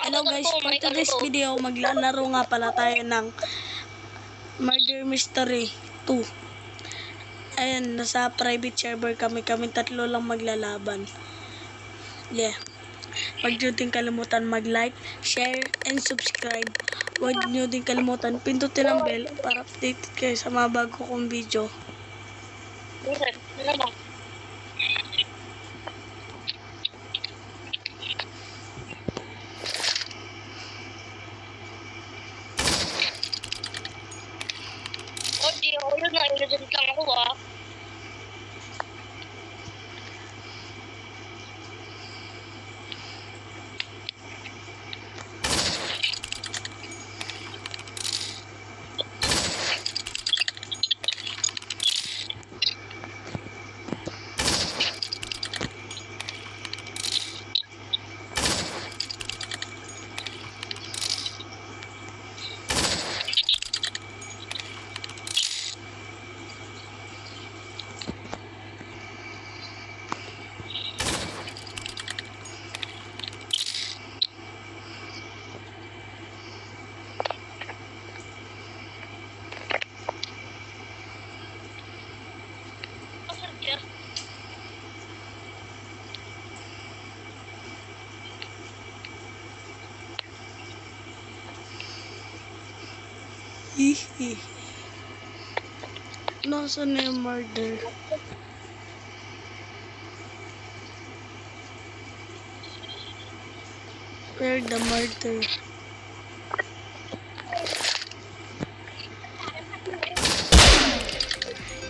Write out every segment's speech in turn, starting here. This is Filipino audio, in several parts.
Hello guys, for today's video, maglalaro nga pala tayo ng Murder Mystery 2. Ayan, nasa private server kami tatlo lang maglalaban. Yeah. Huwag nyo din kalimutan mag-like, share, and subscribe. Huwag nyo din kalimutan pindutin ang bell para updated kayo sa mga bago kong video. Nag-edit lang ako ah. Hihi. Nasaan na yung murder? Where the murder?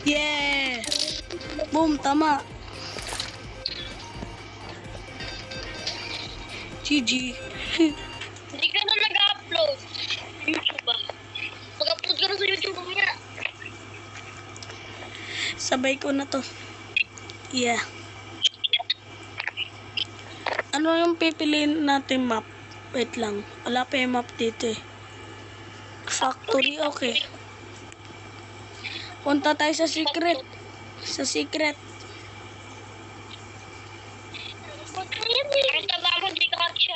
Yeah! Boom, tama. GG. Hindi ka na nag-upload. YouTube ba? Mag-upload ka na sa YouTube niya. Sabay ko na to. Yeah. Ano yung pipiliin natin map? Wait lang. Wala pa yung map dito eh. Factory, okay. Punta tayo sa secret. Sa secret. Ang taba mo, di ka kasya.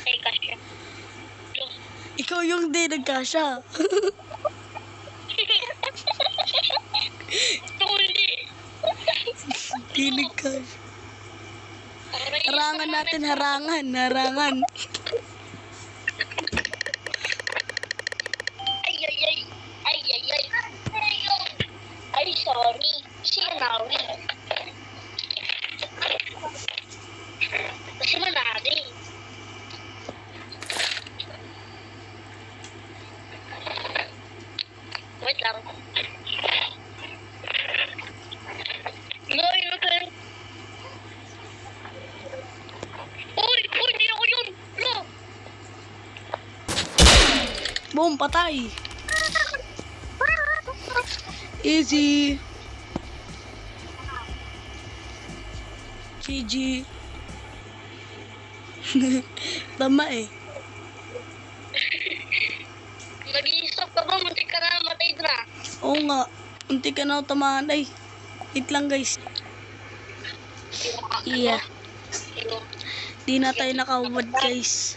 Ay, kasya. Ikaw yung di nagkasya. Ito hindi. Di nagkasya. Harangan natin, harangan. Harangan. Ay, ay, ay. Ay, ay, ay. Ay, sorry. Sinawi. Kasi manari. Wait lang. No, yun ako yun. Uy, di ako yun. No. Boom, patay. Easy. GG. Tama eh. Nag-i-stop ka ba? Muntik ka na matay na. Oo nga. Unti ka na tamaan. Ay. Wait lang guys. Yeah. Di na tayo nakahubad guys.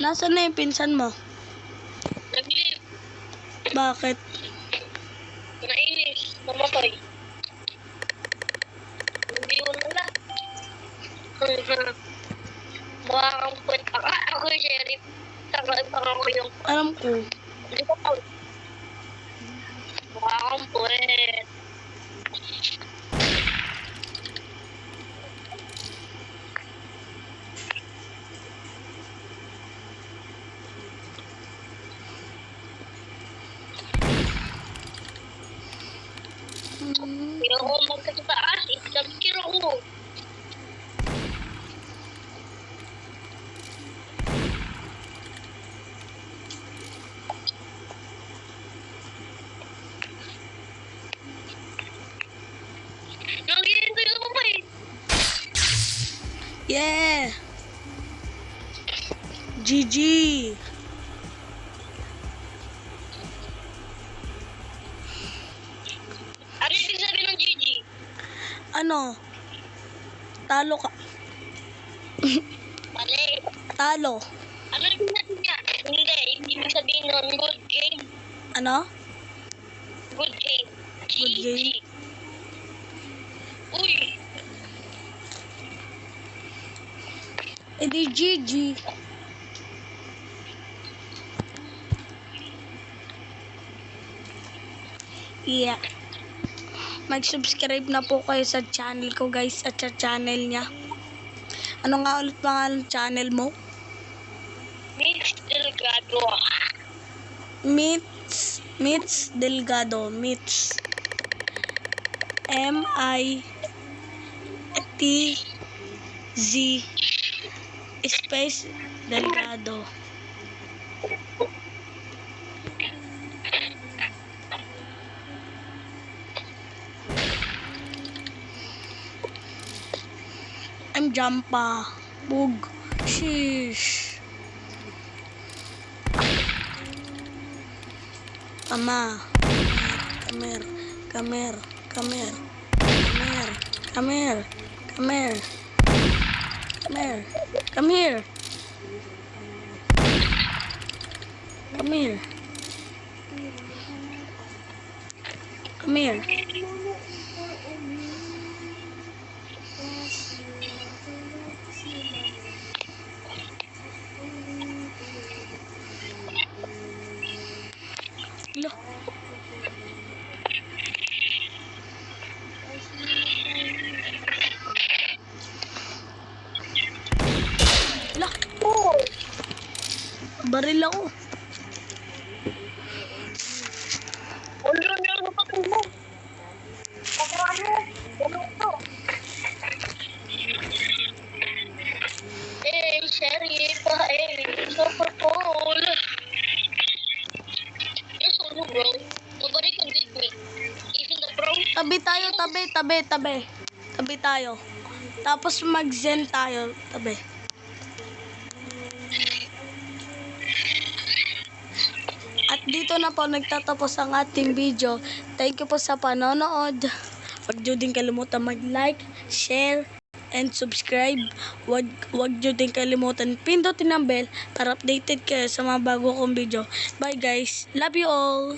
Nasaan na yung pinsan mo? Nag-leave. Bakit? Nainis. Namatay. Hindi ko nala. Mukha kang puwet. Ako yung sheriff. Saka ako yung... Alam ko. Hindi ko tawag. Mukha kang puwet. Hindi ako magkataas. Itlabkir ako. Nag-iintay ako pa eh. Yeah! GG! Ano yung sabi ng GG? Ano? Talo ka. Mali. Talo. Ano yung natin niya? Hindi. Ibig sabihin nun, good game. Ano? Good game. Good game. GG. Uy. E di GG. Yeah. Mag-subscribe na po kayo sa channel ko guys at sa channel niya. Ano nga ulit pangalan ng channel mo? Mitch Delgado. Mitch Delgado. Mitch. M-I-T-Z space Delgado. I'm Jampa. Bug. Sheesh. Come here. Come here. Come here. Come here. Come here. Come here. Come here. Come here. Come here. Lo. La. Oh. Baril ako. Ano yung napatid mo? Ano? Ano to? Sherry pa super cool. You're so new, bro. Nobody can beat me. Even the pro. Tabi tayo, tabi. Tabi tayo. Tapos mag-zen tayo, tabi. At dito na po nagtatapos ang ating video. Thank you po sa panonood. Huwag nyo din kalimutan mag-like, share, and subscribe. Huwag nyo din kalimutan pindutin ang bell para updated kayo sa mga bago kong video. Bye guys. Love you all.